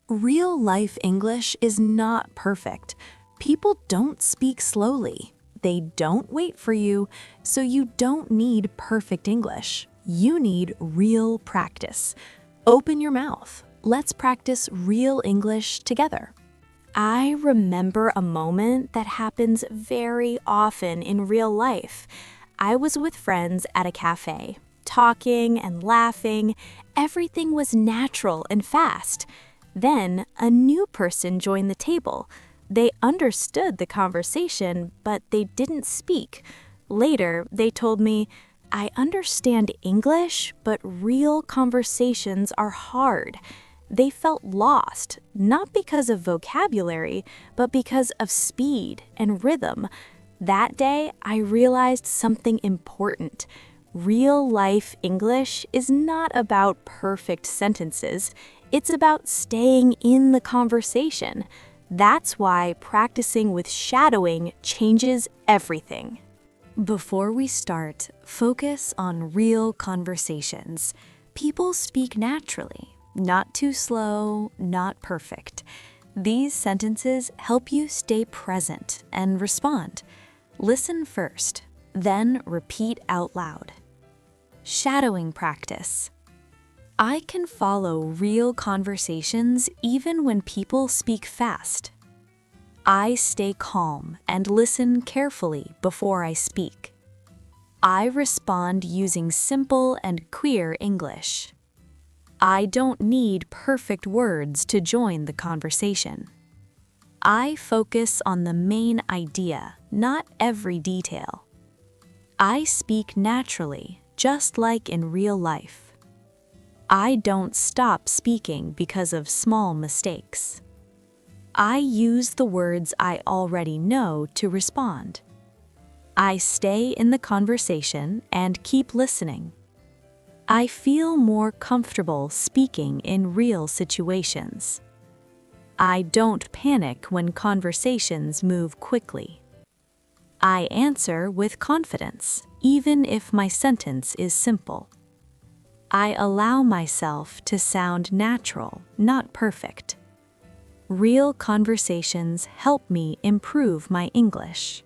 Real-life English is not perfect. People don't speak slowly. They don't wait for you, so you don't need perfect English. You need real practice. Open your mouth. Let's practice real English together. I remember a moment that happens very often in real life. I was with friends at a cafe, talking and laughing. Everything was natural and fast. Then a new person joined the table. They understood the conversation, but they didn't speak. Later, they told me, I understand English, but real conversations are hard. They felt lost, not because of vocabulary, but because of speed and rhythm. That day, I realized something important. Real-life English is not about perfect sentences. It's about staying in the conversation. That's why practicing with shadowing changes everything. Before we start, focus on real conversations. People speak naturally, not too slow, not perfect. These sentences help you stay present and respond. Listen first, then repeat out loud. Shadowing practice. I can follow real conversations even when people speak fast. I stay calm and listen carefully before I speak. I respond using simple and clear English. I don't need perfect words to join the conversation. I focus on the main idea, not every detail. I speak naturally, just like in real life. I don't stop speaking because of small mistakes. I use the words I already know to respond. I stay in the conversation and keep listening. I feel more comfortable speaking in real situations. I don't panic when conversations move quickly. I answer with confidence, even if my sentence is simple. I allow myself to sound natural, not perfect. Real conversations help me improve my English.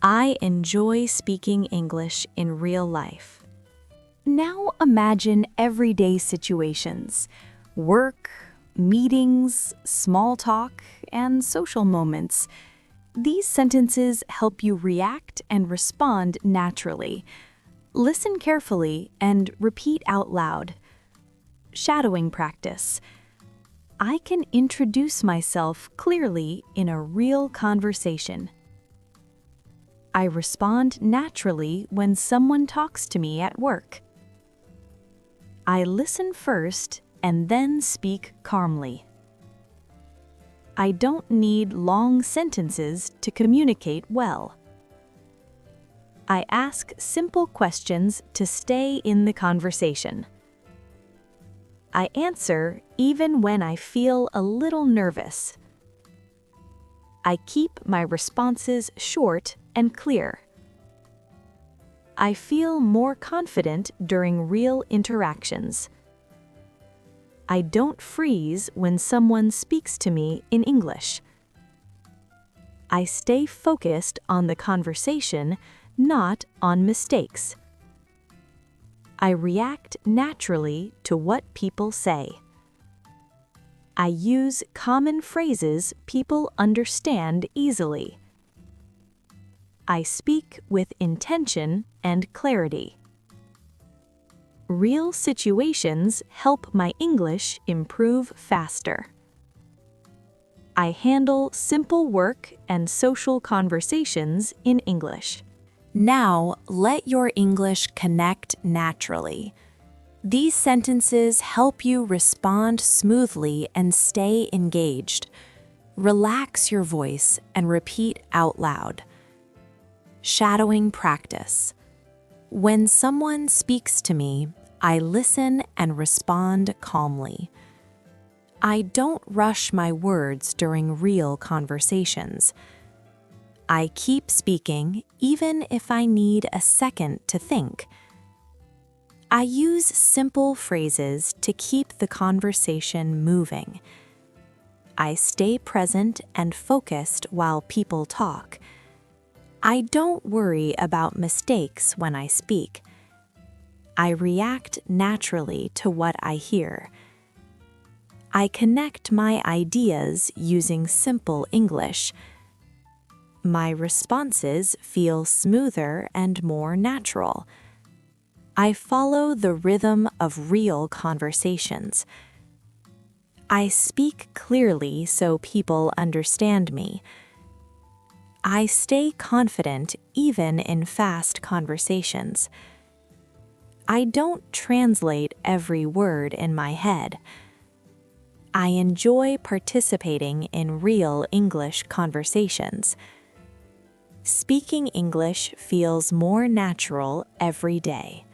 I enjoy speaking English in real life. Now imagine everyday situations: work, meetings, small talk, and social moments. These sentences help you react and respond naturally. Listen carefully and repeat out loud. Shadowing practice. I can introduce myself clearly in a real conversation. I respond naturally when someone talks to me at work. I listen first and then speak calmly. I don't need long sentences to communicate well. I ask simple questions to stay in the conversation. I answer even when I feel a little nervous. I keep my responses short and clear. I feel more confident during real interactions. I don't freeze when someone speaks to me in English. I stay focused on the conversation, not on mistakes. I react naturally to what people say. I use common phrases people understand easily. I speak with intention and clarity. Real situations help my English improve faster. I handle simple work and social conversations in English. Now, let your English connect naturally. These sentences help you respond smoothly and stay engaged. Relax your voice and repeat out loud. Shadowing practice. When someone speaks to me, I listen and respond calmly. I don't rush my words during real conversations. I keep speaking even if I need a second to think. I use simple phrases to keep the conversation moving. I stay present and focused while people talk. I don't worry about mistakes when I speak. I react naturally to what I hear. I connect my ideas using simple English. My responses feel smoother and more natural. I follow the rhythm of real conversations. I speak clearly so people understand me. I stay confident even in fast conversations. I don't translate every word in my head. I enjoy participating in real English conversations. Speaking English feels more natural every day.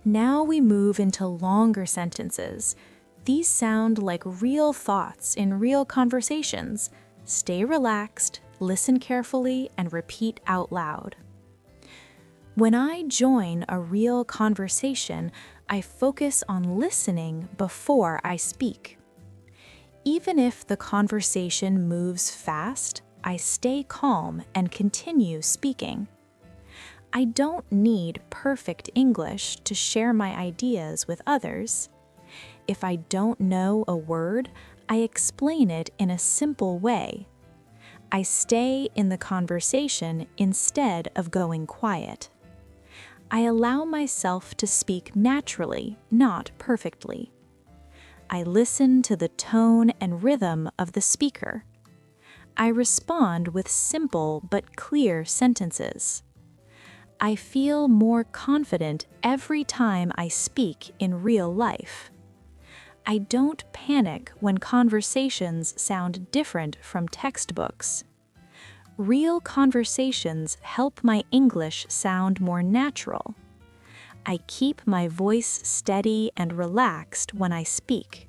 Now we move into longer sentences. These sound like real thoughts in real conversations. Stay relaxed, listen carefully, and repeat out loud. When I join a real conversation, I focus on listening before I speak. Even if the conversation moves fast, I stay calm and continue speaking. I don't need perfect English to share my ideas with others. If I don't know a word, I explain it in a simple way. I stay in the conversation instead of going quiet. I allow myself to speak naturally, not perfectly. I listen to the tone and rhythm of the speaker. I respond with simple but clear sentences. I feel more confident every time I speak in real life. I don't panic when conversations sound different from textbooks. Real conversations help my English sound more natural. I keep my voice steady and relaxed when I speak.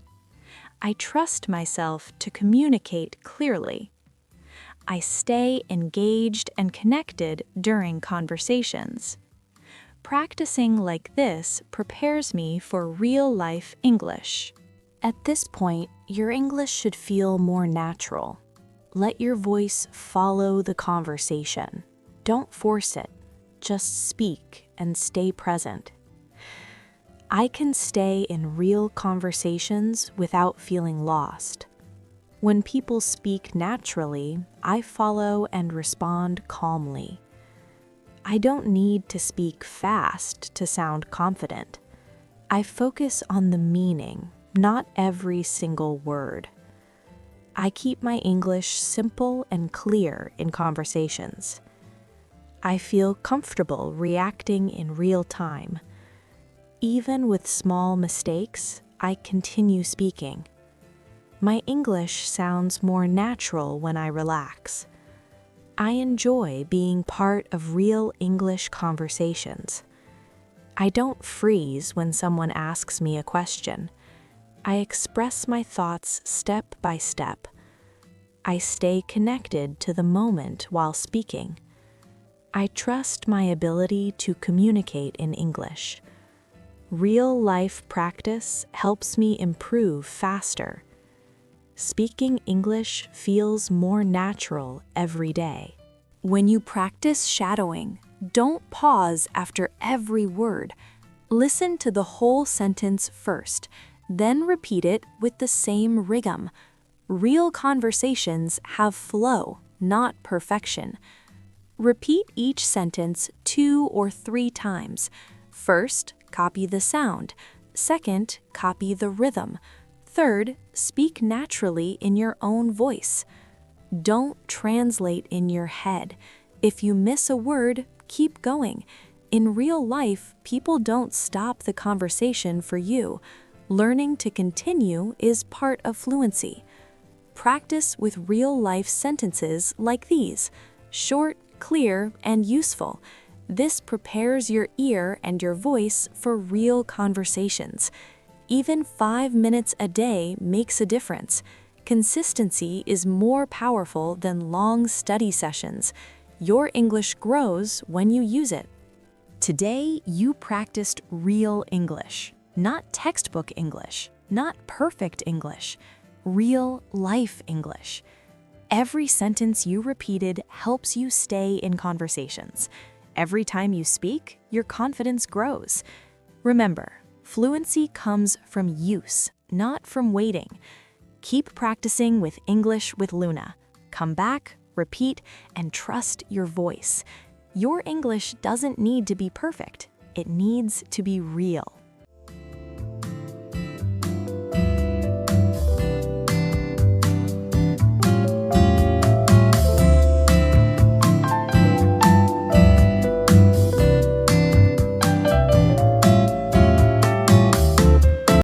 I trust myself to communicate clearly. I stay engaged and connected during conversations. Practicing like this prepares me for real-life English. At this point, your English should feel more natural. Let your voice follow the conversation. Don't force it. Just speak and stay present. I can stay in real conversations without feeling lost. When people speak naturally, I follow and respond calmly. I don't need to speak fast to sound confident. I focus on the meaning, not every single word. I keep my English simple and clear in conversations. I feel comfortable reacting in real time. Even with small mistakes, I continue speaking. My English sounds more natural when I relax. I enjoy being part of real English conversations. I don't freeze when someone asks me a question. I express my thoughts step by step. I stay connected to the moment while speaking. I trust my ability to communicate in English. Real-life practice helps me improve faster. Speaking English feels more natural every day. When you practice shadowing, don't pause after every word. Listen to the whole sentence first, then repeat it with the same rhythm. Real conversations have flow, not perfection. Repeat each sentence 2 or 3 times. First, copy the sound. Second, copy the rhythm. Third, speak naturally in your own voice. Don't translate in your head. If you miss a word, keep going. In real life, people don't stop the conversation for you. Learning to continue is part of fluency. Practice with real-life sentences like these, short, clear, and useful. This prepares your ear and your voice for real conversations. Even 5 minutes a day makes a difference. Consistency is more powerful than long study sessions. Your English grows when you use it. Today, you practiced real English, not textbook English, not perfect English. real life English. Every sentence you repeated helps you stay in conversations. Every time you speak, your confidence grows. Remember, fluency comes from use, not from waiting. Keep practicing with English with Luna. Come back, repeat, and trust your voice. Your English doesn't need to be perfect. It needs to be real.